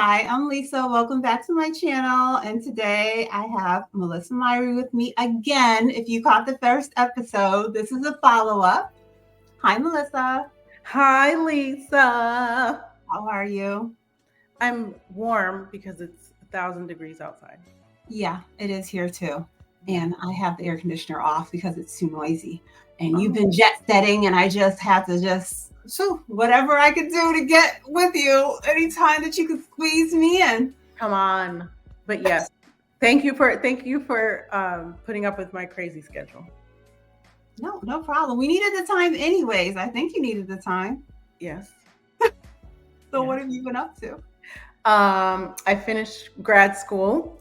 Hi, I'm Lisa. Welcome back to my channel. And today I have Melissa Myrie with me again. If you caught the first episode, this is a follow-up. Hi, Melissa. Hi, Lisa. How are you? I'm warm because it's 1,000 degrees outside. Yeah, it is here too. Yeah. And I have the air conditioner off because it's too noisy. And you've Oh, been jet setting, and I just had to whatever I could do to get with you anytime that you could squeeze me in. come on. But yes, thank you for putting up with my crazy schedule. No problem. We needed the time anyways. I think you needed the time. Yes. So Yeah. what have you been up to? I finished grad school.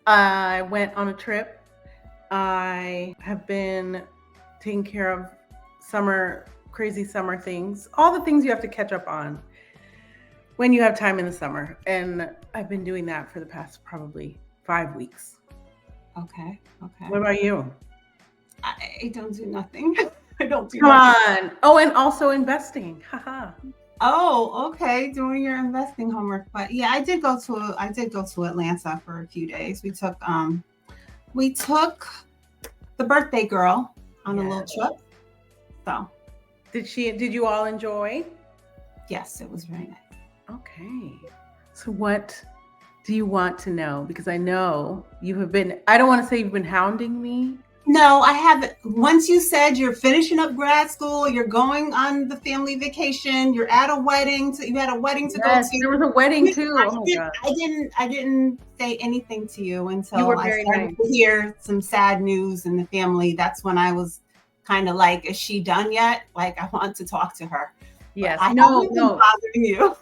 I went on a trip. I have been taking care of crazy summer things, all the things you have to catch up on when you have time in the summer. And I've been doing that for the past probably 5 weeks. Okay. What about you? I don't do nothing. I don't do Come nothing. on. Oh, and also investing. Haha. Oh, okay. Doing your investing homework. But yeah, I did go to Atlanta for a few days. We took the birthday girl on a Yeah. little trip. So Did you all enjoy? yes, it was very nice. Okay. So what do you want to know? Because I know you have been, I don't want to say you've been hounding me. No, I haven't. Once you said you're finishing up grad school, you're going on the family vacation, you're at a wedding, you had a wedding to go Yes, to. there was a wedding too. I Oh my didn't, God. I didn't say anything to you You until were I very started nice. to hear some sad news in the family. That's when I was kind of like, is she done yet? Like, I want to talk to her, but Yes. I No, haven't been no. bothering you.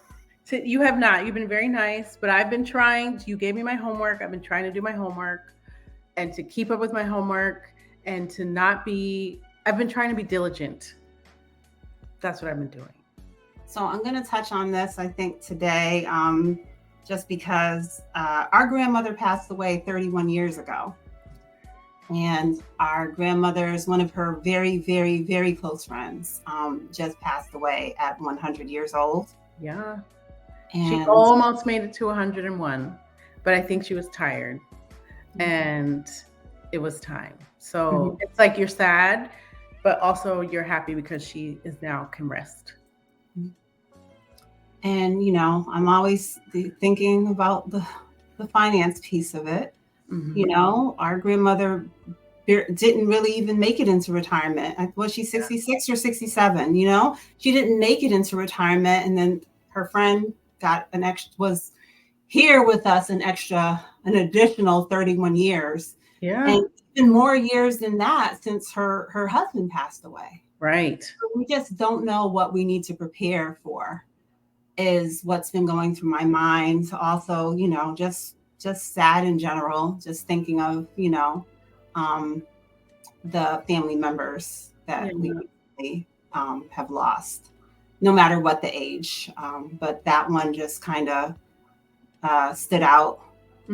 So you have not. You've been very nice, but I've been trying. You gave me my homework. I've been trying to do my homework and to keep up with my homework and to not be, I've been trying to be diligent. That's what I've been doing. So I'm going to touch on this, I think, today, just because our grandmother passed away 31 years ago. And our grandmother's one of her very, very, very close friends just passed away at 100 years old. Yeah. She And almost made it to 101, but I think she was tired and it was time. So it's like you're sad, but also you're happy because she is now can rest. And, I'm always thinking about the finance piece of it. Mm-hmm. Our grandmother didn't really even make it into retirement. Was she 66 or 67? She didn't make it into retirement. And then her friend was here with us an additional 31 years. Yeah. And even more years than that since her husband passed away. Right. So we just don't know what we need to prepare for, is what's been going through my mind. Also, just sad in general, just thinking of, the family members that we recently, have lost, no matter what the age. But that one just kind of stood out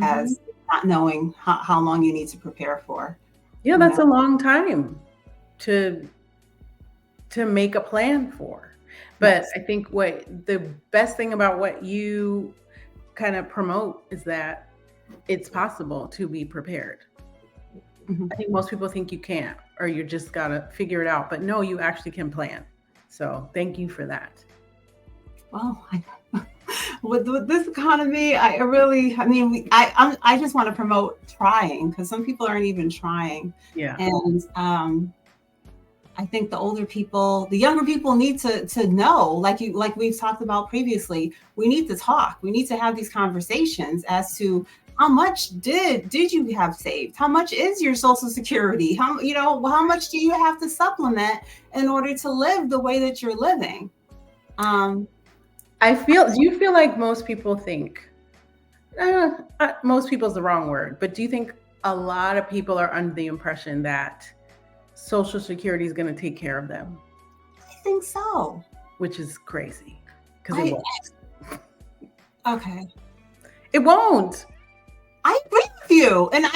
as not knowing how long you need to prepare for. Yeah, that's a long time to make a plan for. But Yes. I think what the best thing about what you kind of promote is that it's possible to be prepared. Mhm. I think most people think you can't, or you just gotta figure it out. But no, you actually can plan. So thank you for that. Well, with this economy, I just want to promote trying, because some people aren't even trying. Yeah. And I think the younger people need to know, like we've talked about previously, we need to talk. We need to have these conversations as to how much did you have saved? How much is your Social Security? How much do you have to supplement in order to live the way that you're living? Do you feel like most people think, most people is the wrong word, but do you think a lot of people are under the impression that Social Security is going to take care of them? I think so. Which is crazy, because it won't. Okay. It won't. I agree with you. And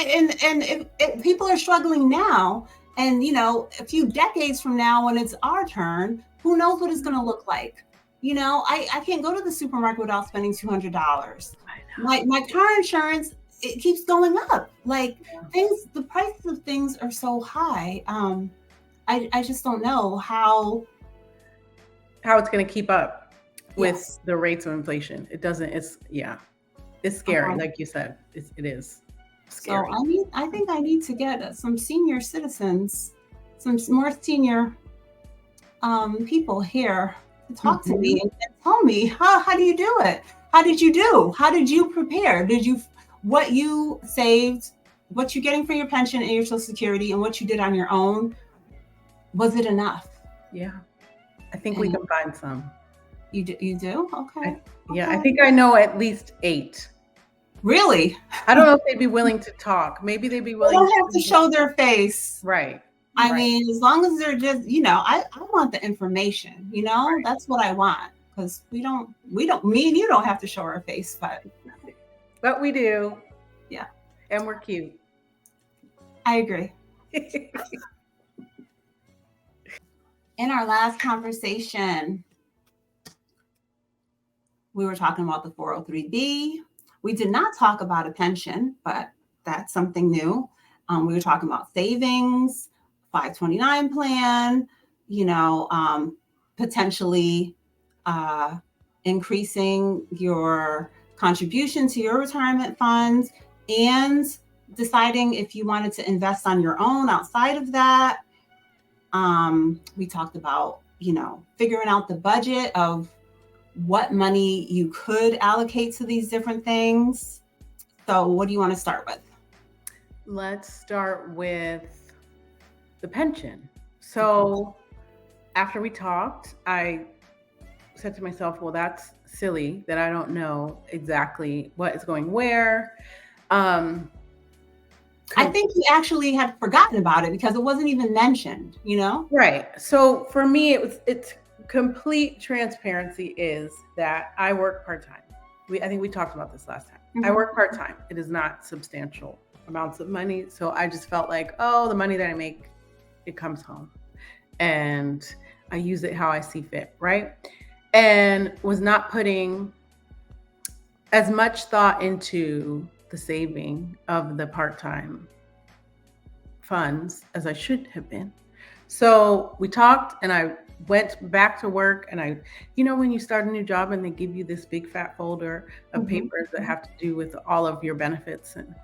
if people are struggling now, and a few decades from now when it's our turn, who knows what it's going to look like? You know, I can't go to the supermarket without spending $200. My car insurance, it keeps going up. Like things, the prices of things are so high. I just don't know how it's going to keep up with yes. the rates of inflation. It doesn't. It's scary. Like you said, it is scary. So I think I need to get some senior citizens, some more senior people here to talk to me and tell me how do you do it? How did you do? How did you prepare? Did you what you saved, what you're getting for your pension and your Social Security, and what you did on your own? Was it enough? Yeah, I think we can find some. You do? You do? Okay. I think I know at least 8. Really? I don't know if they'd be willing to talk. Maybe they'd be willing. They don't have to show their face. Right. I mean, as long as they're just, I want the information, Right. That's what I want. Because me and you don't have to show our face, but we do. Yeah. And we're cute. I agree. In our last conversation, we were talking about the 403B. We did not talk about a pension, but that's something new. We were talking about savings, 529 plan, potentially increasing your contribution to your retirement funds and deciding if you wanted to invest on your own outside of that. We talked about, figuring out the budget of what money you could allocate to these different things. So what do you want to start with? Let's start with the pension. So after we talked, I said to myself, well, that's silly that I don't know exactly what is going where. I think you actually had forgotten about it because it wasn't even mentioned, Right. So for me, it's complete transparency is that I work part-time. I think we talked about this last time. Mm-hmm. I work part-time. It is not substantial amounts of money. So I just felt like, the money that I make, it comes home and I use it how I see fit. Right. And was not putting as much thought into the saving of the part-time funds as I should have been. So we talked and I went back to work and when you start a new job and they give you this big fat folder of papers that have to do with all of your benefits. And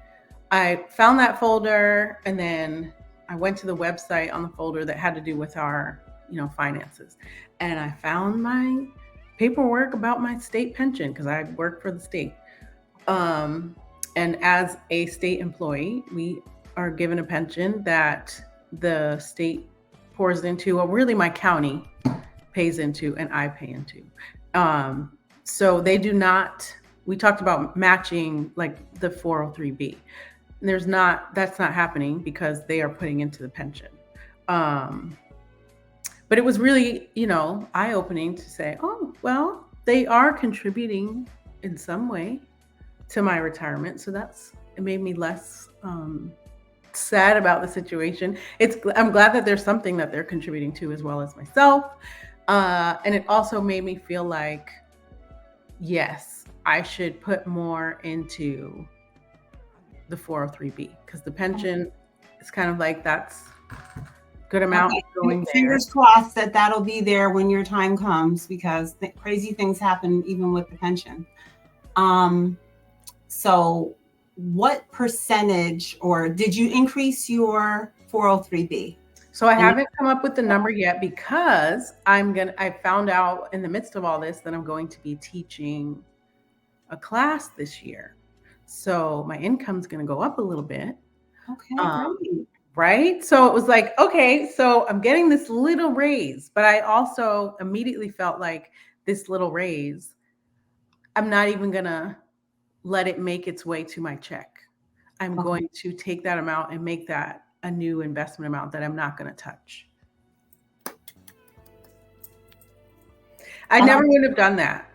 I found that folder and then I went to the website on the folder that had to do with our, finances. And I found my paperwork about my state pension because I work for the state. And as a state employee, we are given a pension that the state pours into, or really my county pays into and I pay into. So they do not, we talked about matching like the 403B. That's not happening because they are putting into the pension. But it was really, eye-opening to say, oh, well, they are contributing in some way to my retirement. So it made me less sad about the situation. I'm glad that there's something that they're contributing to as well as myself. And it also made me feel like, yes, I should put more into the 403B because the pension is kind of like that's good amount going there. Fingers crossed that that'll be there when your time comes because crazy things happen even with the pension. So what percentage, or did you increase your 403B? So I haven't come up with the number yet because I found out in the midst of all this that I'm going to be teaching a class this year. So my income's going to go up a little bit. Okay, great. Right? So it was like, okay, so I'm getting this little raise, but I also immediately felt like this little raise, I'm not even going to let it make its way to my check. I'm going to take that amount and make that a new investment amount that I'm not going to touch. I never would have done that.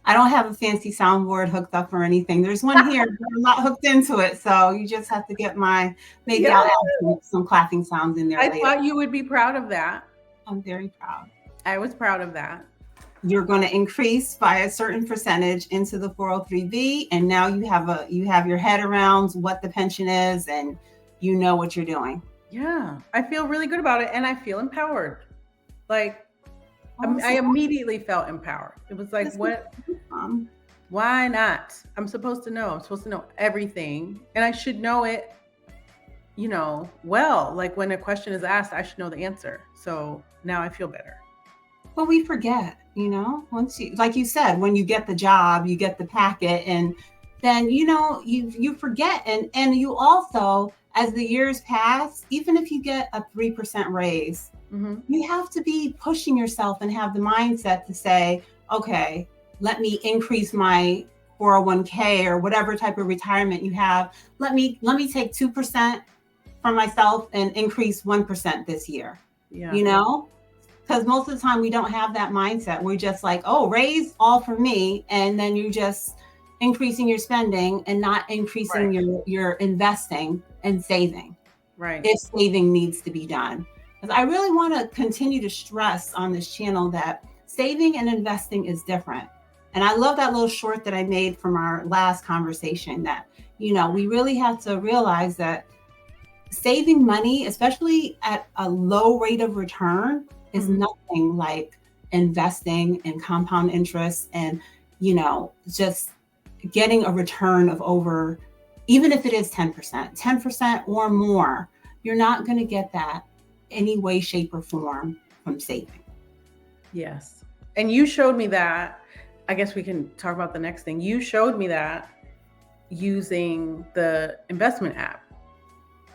I don't have a fancy soundboard hooked up or anything. There's one here, but I'm not hooked into it. So you just have to get I'll add some clapping sounds in there. I thought you would be proud of that. I'm very proud. I was proud of that. you're going to increase by a certain percentage into the 403b, and now you have your head around what the pension is, and you know what you're doing. Yeah, I feel really good about it, and I feel empowered. Like, I immediately felt empowered. It was like, what? Why not? I'm supposed to know. I'm supposed to know everything, and I should know it, well. Like, when a question is asked, I should know the answer. So now I feel better. But we forget, once you, like you said, when you get the job, you get the packet, and then, you forget. And you also, as the years pass, even if you get a 3% raise, you have to be pushing yourself and have the mindset to say, okay, let me increase my 401k or whatever type of retirement you have. Let me take 2% for myself and increase 1% this year. Yeah. Because most of the time we don't have that mindset. We're just like, oh, raise all for me. And then you're just increasing your spending and not increasing your investing and saving. Right. If saving needs to be done. Because I really want to continue to stress on this channel that saving and investing is different. And I love that little short that I made from our last conversation that, we really have to realize that saving money, especially at a low rate of return, is nothing like investing in compound interest and, just getting a return of over, even if it is 10% or more, you're not going to get that any way, shape, or form from saving. Yes. And you showed me that. I guess we can talk about the next thing. You showed me that using the investment app.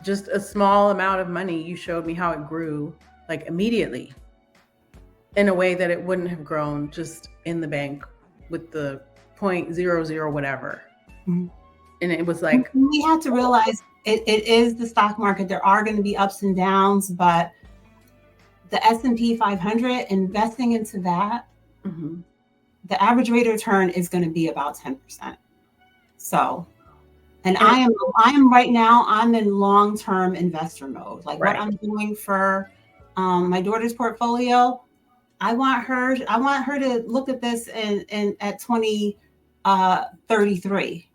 Just a small amount of money, you showed me how it grew, like, immediately, in a way that it wouldn't have grown just in the bank with the 0.00 whatever. And it was like, we have to realize it is the stock market. There are going to be ups and downs, but the S&P 500, investing into that, the average rate of return is going to be about 10%. So, and I am right now, I'm in long-term investor mode. Like what I'm doing for my daughter's portfolio, I want her to look at this in at 2033,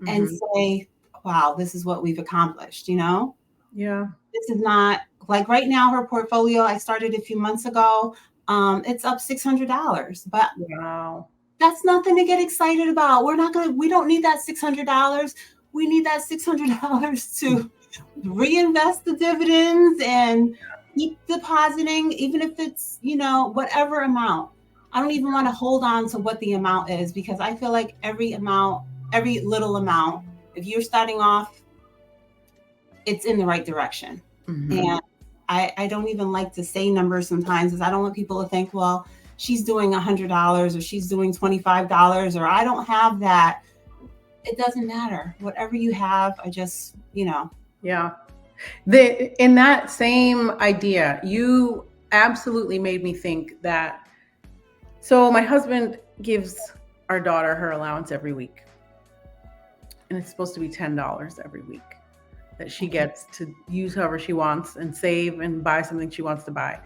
and say, wow, this is what we've accomplished, Yeah. This is not like right now, her portfolio, I started a few months ago. It's up $600, but wow, that's nothing to get excited about. We don't need that $600. We need that $600 to reinvest the dividends and keep depositing, even if it's, whatever amount. I don't even want to hold on to what the amount is, because I feel like every little amount, if you're starting off, it's in the right direction. And I don't even like to say numbers sometimes, because I don't want people to think, well, she's doing $100 or she's doing $25 or I don't have that. It doesn't matter. Whatever you have, I just, Yeah. In that same idea, you absolutely made me think that. So my husband gives our daughter her allowance every week. And it's supposed to be $10 every week that she gets to use however she wants and save and buy something she wants to buy.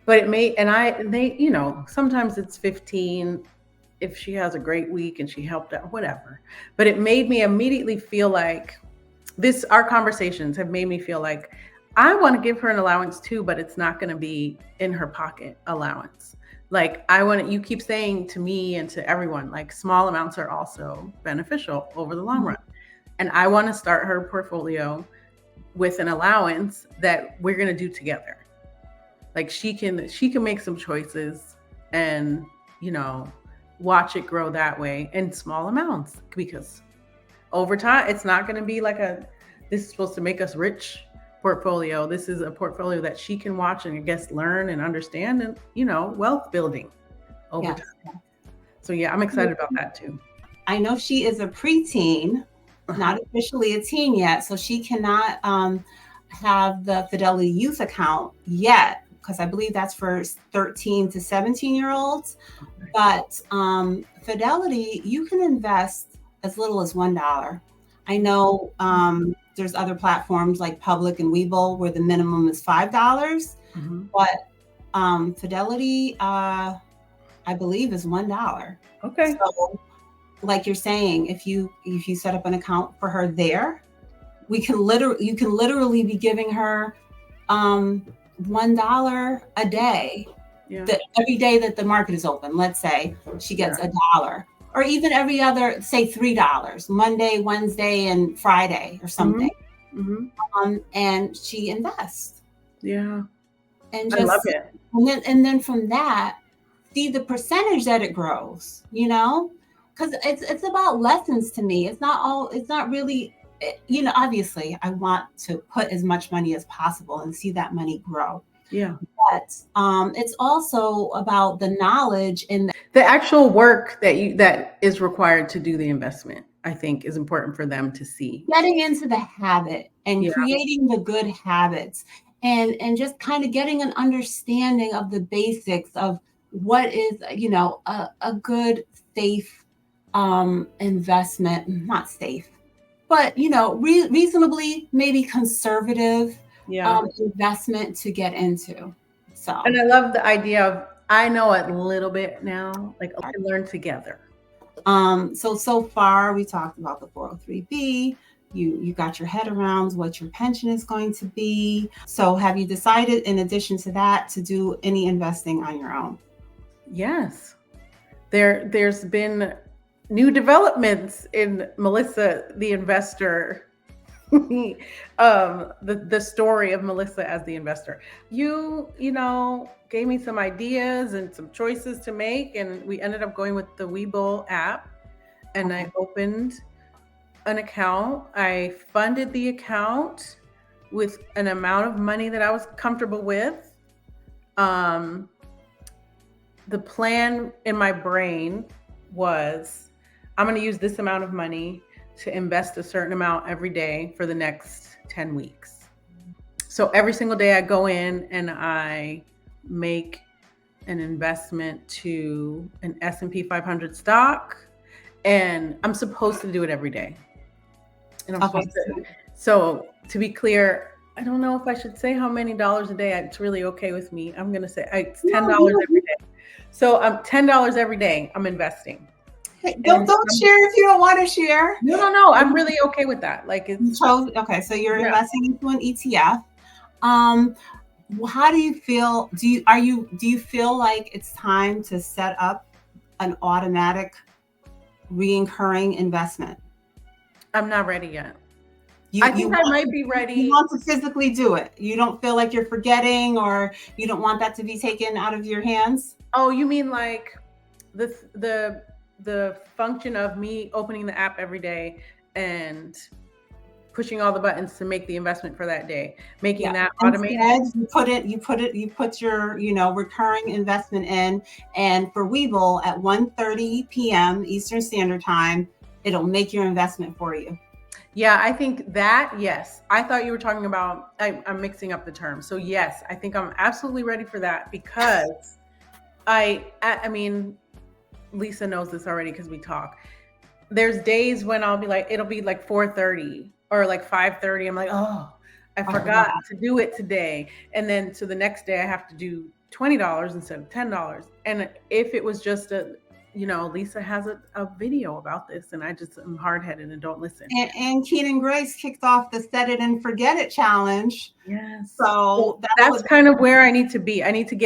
But sometimes it's 15 if she has a great week and she helped out, whatever. But it made me immediately feel like our conversations have made me feel like I want to give her an allowance too, but it's not going to be in her pocket allowance. Like, you keep saying to me and to everyone, like, small amounts are also beneficial over the long run. And I want to start her portfolio with an allowance that we're going to do together. Like, she can make some choices and, watch it grow that way in small amounts, because over time, it's not going to be like this is supposed to make us rich portfolio. This is a portfolio that she can watch and, I guess, learn and understand and, wealth building over time. So yeah, I'm excited about that too. I know she is a preteen, not officially a teen yet, so she cannot have the Fidelity Youth account yet, because I believe that's for 13 to 17-year-olds. Okay. But Fidelity, you can invest as little as $1. I know there's other platforms like Public and Webull where the minimum is $5. But Fidelity, I I believe, is $1. Okay. So, like you're saying, if you set up an account for her there, you can literally be giving her $1 a day. Yeah. Every day that the market is open, let's say she gets $1, or even every other, say $3, Monday, Wednesday, and Friday or something. And she invests. Yeah. And I love it. And then from that, see the percentage that it grows, because it's about lessons to me. It's not really, obviously I want to put as much money as possible and see that money grow. Yeah. But it's also about the knowledge and the actual work that is required to do the investment, I think, is important for them to see. Getting into the habit and creating the good habits, and just kind of getting an understanding of the basics of what is, a good, safe investment. Not safe, but reasonably maybe conservative investment to get into. So, and I love the idea of, I know a little bit now, like I learn together. So far we talked about the 403B. You got your head around what your pension is going to be. So have you decided, in addition to that, to do any investing on your own? Yes. There's been new developments in Melissa the Investor. The story of Melissa as the investor. You gave me some ideas and some choices to make, and we ended up going with the Webull app. And I opened an account. I funded the account with an amount of money that I was comfortable with. The plan in my brain was, I'm going to use this amount of money to invest a certain amount every day for the next 10 weeks. So every single day I go in and I make an investment to an S&P 500 stock, and I'm supposed to do it every day. And I'm supposed to. So to be clear, I don't know if I should say how many dollars a day. It's really okay with me. I'm going to say it's $10 every day. So I'm $10 every day I'm investing. Don't share if you don't want to share. No. I'm really okay with that. Like, it's okay. So you're investing into an ETF. How do you feel? Do you feel like it's time to set up an automatic recurring investment? I'm not ready yet. I think I might be ready. You want to physically do it. You don't feel like you're forgetting, or you don't want that to be taken out of your hands? Oh, you mean like the function of me opening the app every day and pushing all the buttons to make the investment for that day, making that automated. Instead, you put your recurring investment in, and for Webull at 1:30 p.m. Eastern Standard Time, it'll make your investment for you. Yeah, I think that, yes. I thought you were talking about, I'm mixing up the terms. So yes, I think I'm absolutely ready for that, because I mean, Lisa knows this already because we talk. There's days when I'll be like, it'll be like 4:30 or like 5:30. I'm like, oh, I forgot to do it today. And then so the next day I have to do $20 instead of $10. And if it was just Lisa has a video about this, and I just am hard-headed and don't listen. And Keenan Grace kicked off the Set It and Forget It challenge. Yes. So that's kind of where I need to be. I need to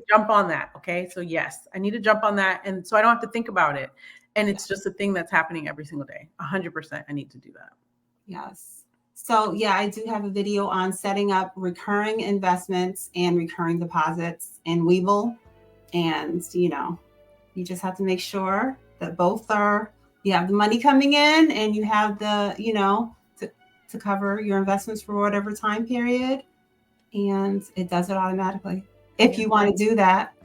jump on that. Okay. So yes, I need to jump on that. And so I don't have to think about it. And it's just a thing that's happening every single day. 100%. I need to do that. Yes. So yeah, I do have a video on setting up recurring investments and recurring deposits in Webull. And, you just have to make sure that you have the money coming in, and you have the, to cover your investments for whatever time period. And it does it automatically if you want to do that.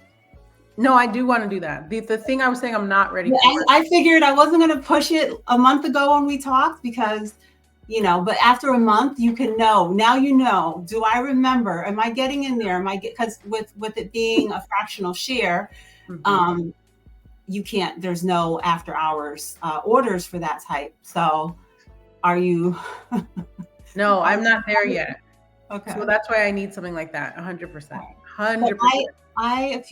No, I do want to do that. The thing I was saying I'm not ready for. I figured I wasn't going to push it a month ago when we talked, because, but after a month you can know. Now do I remember? Am I getting in there? Because with it being a fractional share, you can't, there's no after hours orders for that type. So are you? No, I'm not there yet. Okay. So that's why I need something like that. 100%. 100%. I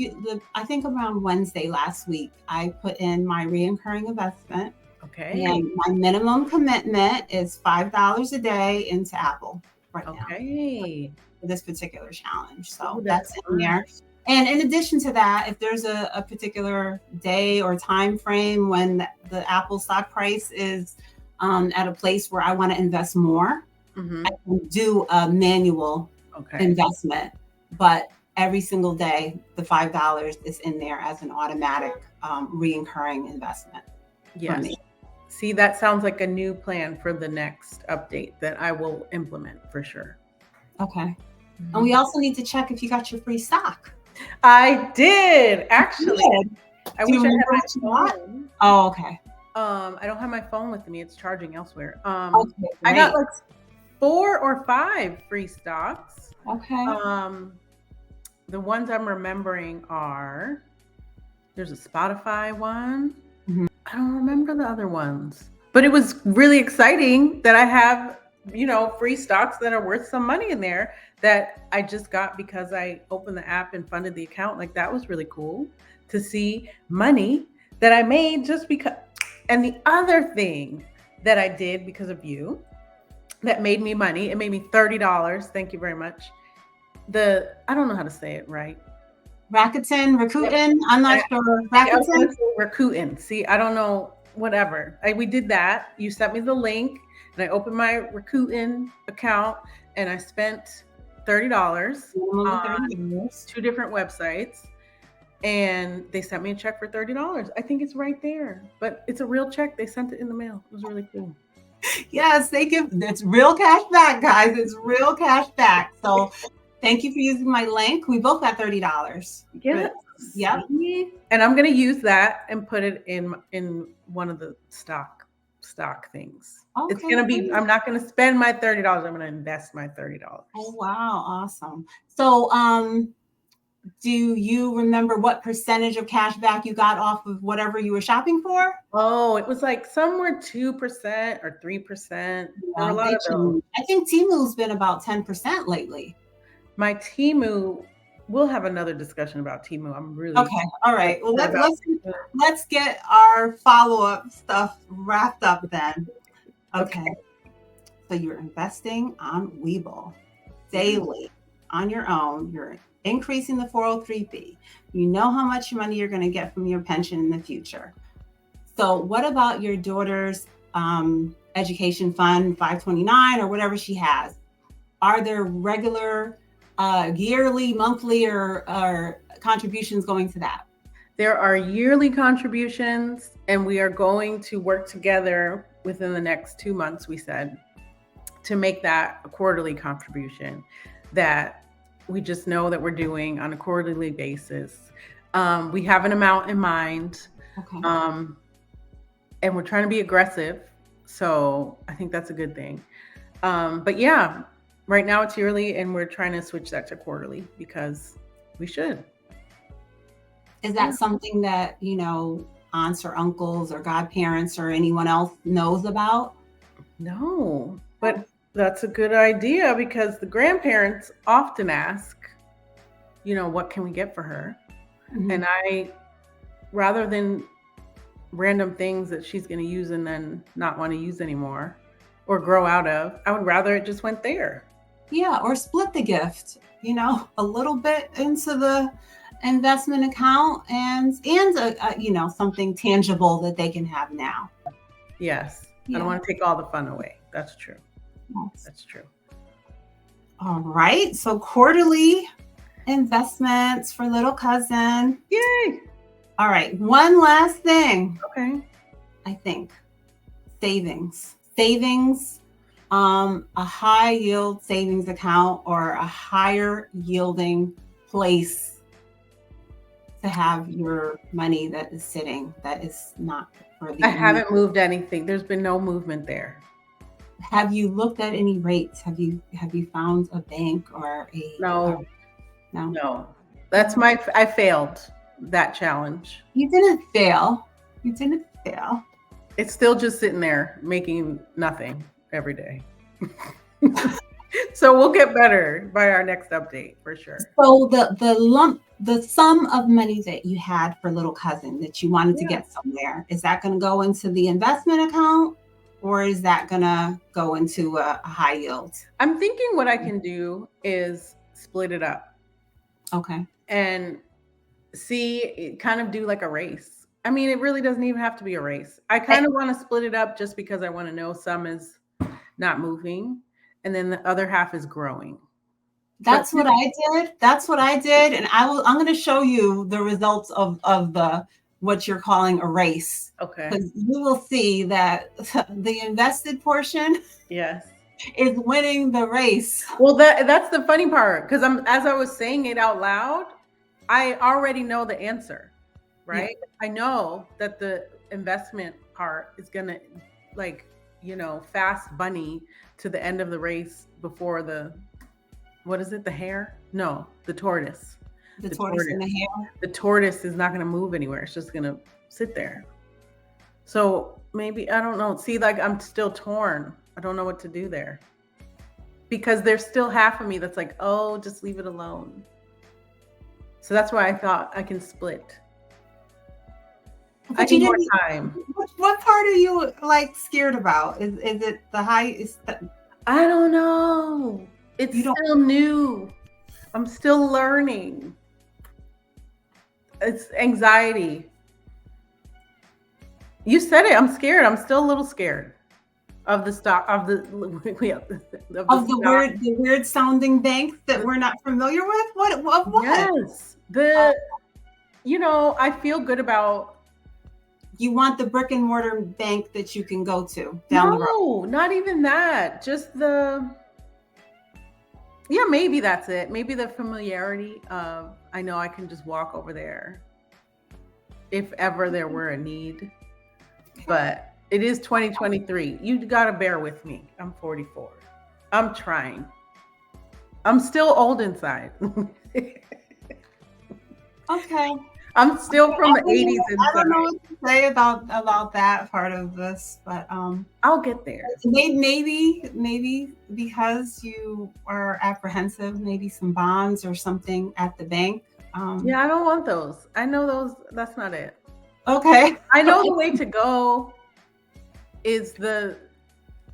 think around Wednesday last week, I put in my recurring investment. Okay. And my minimum commitment is $5 a day into Apple right now. Okay. For this particular challenge. So Ooh, that's in there. And in addition to that, if there's a particular day or time frame when the Apple stock price is at a place where I want to invest more, Mm-hmm. I can do a manual investment. But every single day, the $5 is in there as an automatic recurring investment. Yes. See, that sounds like a new plan for the next update that I will implement for sure. Okay. Mm-hmm. And we also need to check if you got your free stock. I did, actually. I wish I had my phone. Oh, okay. I don't have my phone with me. It's charging elsewhere. Okay, I got like 4 or 5 free stocks. Okay. The ones I'm remembering are, there's a Spotify one. Mm-hmm. I don't remember the other ones, but it was really exciting that I have, free stocks that are worth some money in there that I just got because I opened the app and funded the account. Like, that was really cool to see money that I made just because. And the other thing that I did because of you that made me money, it made me $30. Thank you very much. I don't know how to say it right. Rakuten. I'm not sure. Rakuten. Rakuten. See, I don't know. Whatever. We did that. You sent me the link, and I opened my Rakuten account, and I spent $30 on 2 different websites, and they sent me a check for $30. I think it's right there, but it's a real check. They sent it in the mail. It was really cool. Yes, it's real cash back, guys. It's real cash back. So thank you for using my link. We both got $30. Yes. Yep. And I'm going to use that and put it in one of the stock things. Okay. It's going to be, I'm not going to spend my $30. I'm going to invest my $30. Oh, wow. Awesome. So, do you remember what percentage of cash back you got off of whatever you were shopping for? Oh, it was like somewhere 2% or 3%. There were a lot of those. I think Temu's been about 10% lately. My Temu, we'll have another discussion about Temu. I'm really okay. All right. Well, let's get our follow-up stuff wrapped up then. Okay. So you're investing on Webull daily on your own. You're increasing the 403b. You know how much money you're going to get from your pension in the future. So what about your daughter's education fund, 529 or whatever she has? Are there regular yearly, monthly, or contributions going to that? There are yearly contributions, and we are going to work together within the next 2 months, we said, to make that a quarterly contribution that we just know that we're doing on a quarterly basis. We have an amount in mind, and we're trying to be aggressive. So I think that's a good thing. But yeah, right now it's yearly, and we're trying to switch that to quarterly because we should. Is that something that, aunts or uncles or godparents or anyone else knows about? No, but that's a good idea because the grandparents often ask, what can we get for her? Mm-hmm. And I, rather than random things that she's going to use and then not want to use anymore or grow out of, I would rather it just went there. Yeah, or split the gift, a little bit into the investment account and something tangible that they can have now. Yes. Yeah. I don't want to take all the fun away. That's true. Yes. That's true. All right. So quarterly investments for little cousin. Yay. All right. One last thing. Okay. I think savings, a high yield savings account or a higher yielding place to have your money that is sitting, that is not for the. I haven't moved anything. There's been no movement there. Have you looked at any rates? Have you found a bank or a? No. That's I failed that challenge. You didn't fail. It's still just sitting there making nothing every day. So we'll get better by our next update for sure. So the sum of money that you had for little cousin that you wanted to Yeah. get somewhere, is that going to go into the investment account, or is that going to go into a high yield? I'm thinking what I can do is split it up Okay. and see, kind of do like a race. I mean, it really doesn't even have to be a race. I kind of want to split it up just because I want to know some is not moving and then the other half is growing. That's what I did. That's what I did. And I'm going to show you the results of the, what you're calling a race. Okay. Because you will see that the invested portion, yes, is winning the race. Well, that's the funny part, because as I was saying it out loud, I already know the answer, right? Yeah. I know that the investment part is gonna, like, fast bunny to the end of the race before the, what is it? The hare? No, the tortoise. The tortoise and the hare. The tortoise is not gonna move anywhere. It's just gonna sit there. So maybe, I don't know. See, like, I'm still torn. I don't know what to do there. Because there's still half of me that's like, oh, just leave it alone. So that's why I thought I can split. But I need more time. What part are you like scared about? Is it the high? I don't know. It's still new. I'm still learning. It's anxiety. You said it. I'm scared. I'm still a little scared of the stock of the weird sounding banks that we're not familiar with. What? Yes, I feel good about. You want the brick and mortar bank that you can go to down the road. No, not even that. Just maybe that's it. Maybe the familiarity of, I know I can just walk over there if ever there were a need. But it is 2023. You gotta bear with me. I'm 44. I'm trying. I'm still old inside. Okay. I'm still from the 80s inside. I don't know what to say about that part of this, but I'll get there. Maybe because you are apprehensive, maybe some bonds or something at the bank. Yeah, I don't want those. I know those. That's not it. Okay. I know the way to go is the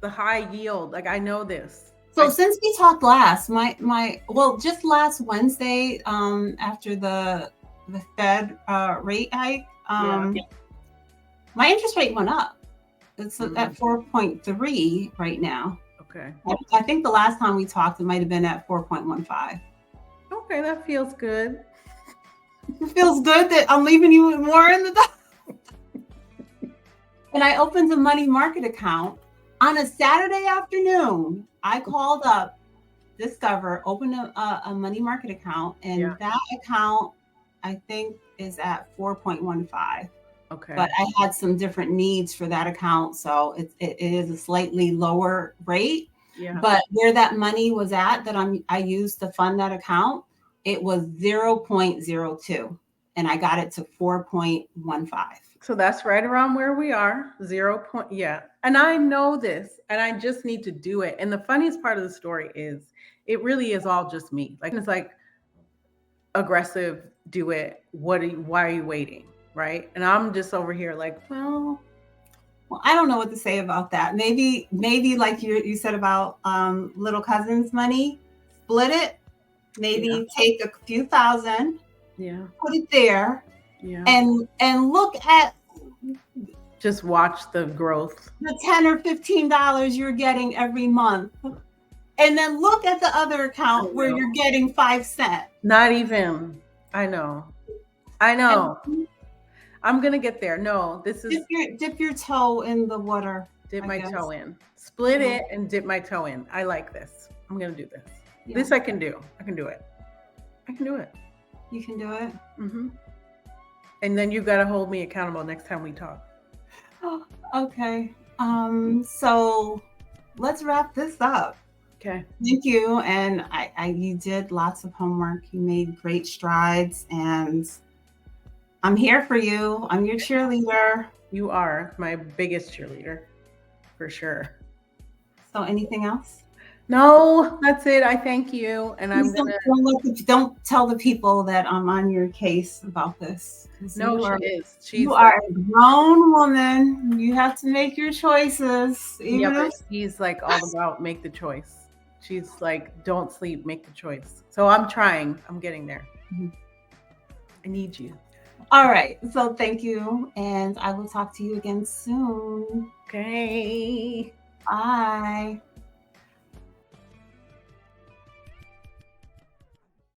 high yield. Like, I know this. So since we talked last, just last Wednesday, after the Fed rate hike, my interest rate went up. It's at 4.3 right now. Okay. I think the last time we talked, it might have been at 4.15. Okay, that feels good. It feels good that I'm leaving you more in the dark. And I opened a money market account on a Saturday afternoon. I called up Discover, opened a money market account, and that account, I think, is at 4.15. Okay. But I had some different needs for that account, so it is a slightly lower rate. Yeah. But where that money was at that I used to fund that account, it was 0.02, and I got it to 4.15. So that's right around where we are. 0. Yeah. And I know this, and I just need to do it. And the funniest part of the story is it really is all just me. Like, it's like aggressive, do it. Why are you waiting? Right. And I'm just over here like, well, I don't know what to say about that. Maybe like you said about little cousin's money, split it. Maybe take a few thousand, put it there, and look at, just watch the growth. The $10 or $15 you're getting every month. And then look at the other account where you're getting 5 cents. Not even. I know. I'm going to get there. No, this is. Dip your toe in the water. Dip my toe in. Split it and dip my toe in. I like this. I'm going to do this. Yeah. This I can do. I can do it. You can do it? Mm-hmm. And then you got to hold me accountable next time we talk. Oh, okay. So let's wrap this up. Okay. Thank you. And you did lots of homework. You made great strides, and I'm here for you. I'm your cheerleader. You are my biggest cheerleader, for sure. So anything else? No, that's it. I thank you, and I'm Please gonna. don't tell the people that I'm on your case about this, because No, she is. you She's are like, a grown woman. You have to make your choices, yeah, even but if she's like all about make the choice. She's like, don't sleep, make the choice. So I'm trying. I'm getting there. Mhm. I need you. All right. So thank you, and I will talk to you again soon. Okay. Bye.